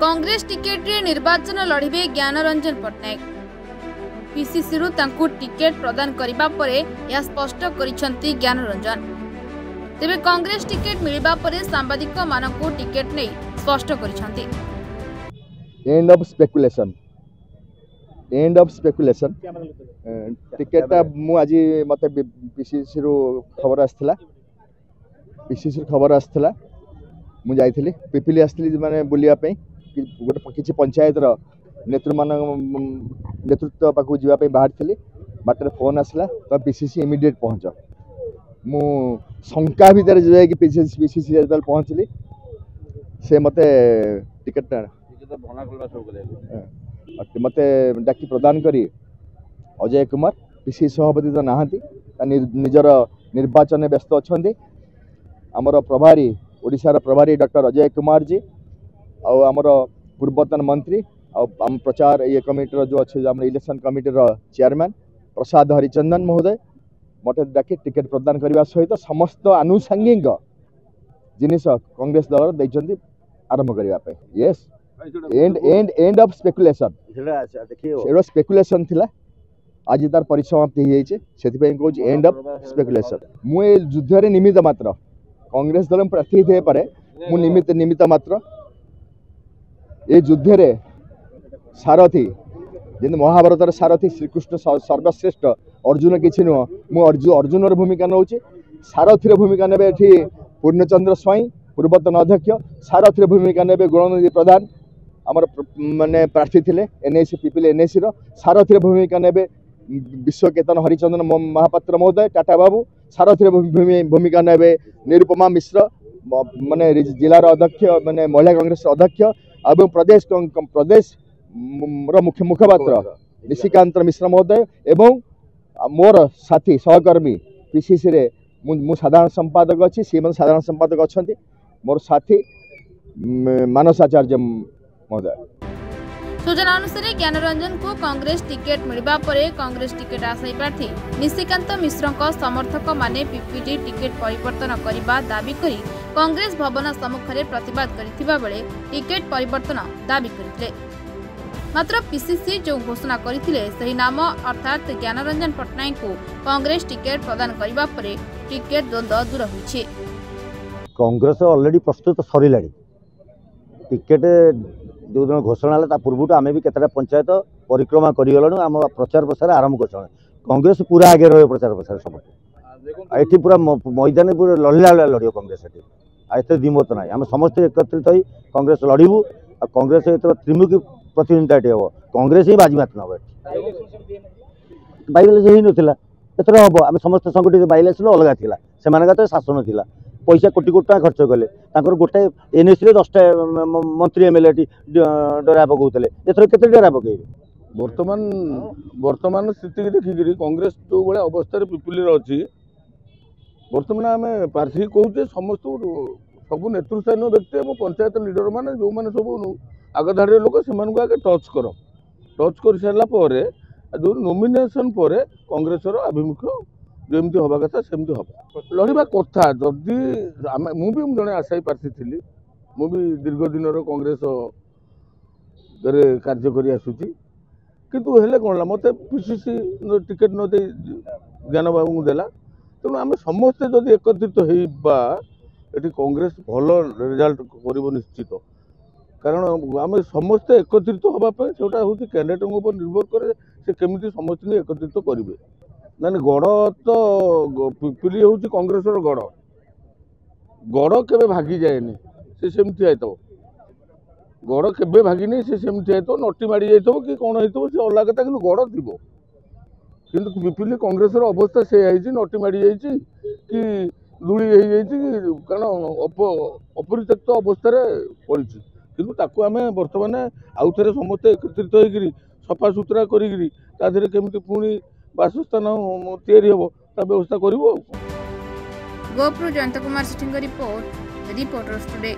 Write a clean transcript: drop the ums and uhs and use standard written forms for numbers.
Congress ticket रे निर्वाचन लड़िबे Gyanranjan Patnaik. PCC रु तांकु टिकेट प्रदान करिबा परे या स्पष्ट करिसंती ज्ञानरंजन। तेबे कांग्रेस टिकेट मिलिबा परे सांबादिक मानकु टिकेट नै स्पष्ट करिसंती। एंड ऑफ स्पेकुलेशन टिकेट मु आज मते पीसीसी रु खबर आसला मु जाइथिली पिपिली आसली माने बुलिया पे गोटे किछि पंचायत रो नेतृत्व पाखु जीवा पे बाहर थिली बाटर फोन आसला तो पीसीसी इमीडिएट पहुंच मु शंका भीतर जे कि पीसीसी जेतल पहुंचली से मते टिकेट मते डाकी प्रदान करी अजय कुमार पीसीसी सभापति तो नहांती निजर निर्वाचन व्यस्त अच्छा आमर प्रभारी ओडिशार प्रभारी डॉक्टर अजय कुमार जी आमर पूर्वतन मंत्री आम प्रचार ये कमिटी जो अच्छे इलेक्शन कमिटी चेयरमैन प्रसाद हरिचंदन महोदय मते डाकी टिकेट प्रदान करने सहित समस्त आनुषंगिक जिनिस कांग्रेस दल देइचंती आरंभ करने yes end of speculation speculation थिला आज तार परिसमाप्ति हो जाए एंड ऑफ स्पेकुलेशन मु युद्ध रे निमित्त मात्र कांग्रेस दल प्रार्थी थे पारे मु निमित्त मात्र ये युद्ध रे सारथी जिन महाभारत सारथी श्रीकृष्ण सर्वश्रेष्ठ अर्जुन किसी नुह मु अर्जुन भूमिका नौ सारथी भूमिका ने पूर्णचंद्र स्वाई पूर्वतन अध्यक्ष सारथी भूमिका ने गुणनिधि प्रधान आमर माने प्रार्थी थे एनएसी पीपल एनएसी सारथी भूमिका ने विश्वकेतन हरिचंदन महापात्र महोदय टाटा बाबू सारथी भूमिका ने निरुपमा मिश्र माने जिलार अध्यक्ष माने महिला कांग्रेस अध्यक्ष एवं प्रदेश मुखपात्र निशिकांत मिश्र महोदय एवं मोर साथी सहकर्मी पीसीसी रे मु साधारण संपादक अच्छी सी साधारण संपादक अच्छा मोर साथी मानसाचार्य महोदय। सूचना अनुसार ज्ञानरंजन को कांग्रेस टिकेट मिलवा परे कांग्रेस टिकेट आशायी प्रार्थी निशिकांत मिश्र समर्थक माने पीपीटी टिकेट परिवर्तन करने दाबी करी कांग्रेस भवन सम्मुखें प्रतिवाद करथिबा बेले टिकेट परिवर्तन दाबी करथिले। मात्र पीसीसी जो घोषणा करथिले सही नाम अर्थात ज्ञानरंजन पट्टनायक को कांग्रेस टिकेट प्रदान करने परे टिकेट द्वंद्व दूर होइछे। कांग्रेस ऑलरेडी प्रस्तुत सरिलाणी टिकेट जो दिन घोषणा है पूर्व आम भी केतटा पंचायत परिक्रमा करगलु आम प्रचार प्रसार आरंभ कर कांग्रेस पूरा आगे रही प्रचार प्रसार सब ये पूरा मैदान पूरा लड़ला लड़ कांग्रेस ये दिमत ना आम समस्त एकत्रित हो कांग्रेस लड़ू आ कांग्रेस ये त्रिमुखी प्रतिद्वंदिता हम कांग्रेस ही बाजी मात ना बैलेंस ही नाला एथर हम आम समस्त संगठित बैलेंस अलग थी से शासन थी पैसा कोटी कोटी टाँग खर्च कले गोटे एनएसी 10टा मंत्री एमएलए डरा पकाउले एथर केते डरा पकईबे वर्तमान स्थिति की देखिक कांग्रेस जो भाई अवस्था पिपिली अच्छी बर्तमान आम प्रार्थी कहे समस्त सब नेतृत्व व्यक्ति और पंचायत लीडर मैंने जो मैंने सब आगधाड़ी लोक से आगे टच कर सारापर जो नॉमिनेशन पर कांग्रेस आभिमुख्य जमी हवा कथा सेमती हम लड़वा कथा जदि मुझे जड़े आशायी प्रार्थी थी मुझे दीर्घ दिन कांग्रेस कार्य कर आसूची किंतु हेले कौन मत पीसीसी टिकेट न दे ज्ञान बाबू को देला तेणु आम समस्ते जदि एकत्रित होइबा एटी कांग्रेस भल रिजल्ट कर निश्चित कारण आम समस्ते एकत्रित होगापी से हूँ कैंडिडेट निर्भर करे से केमी समस्त एकत्रित करेंगे ना गड़ तो पिपिली हूँ कांग्रेस गड़ के भागी जाए से सेमती आयत गड़ के भागिनी से सेमती आयत नटी माड़ी जाइए कि कौन हो अलग कथा कि गड़ थी कि पिपिली कांग्रेस अवस्था से नटी माड़ी जाइए कि दूली कारण अपरित्यक्त अवस्था पड़ी कि आम बर्तमान आउ थे समस्त एकत्रित होकर सफा सुतरा कर केमती पुणी बासस्थान तैयारी हम व्यवस्था करूँ। Gopur Jayant Kumar Singh reporters today.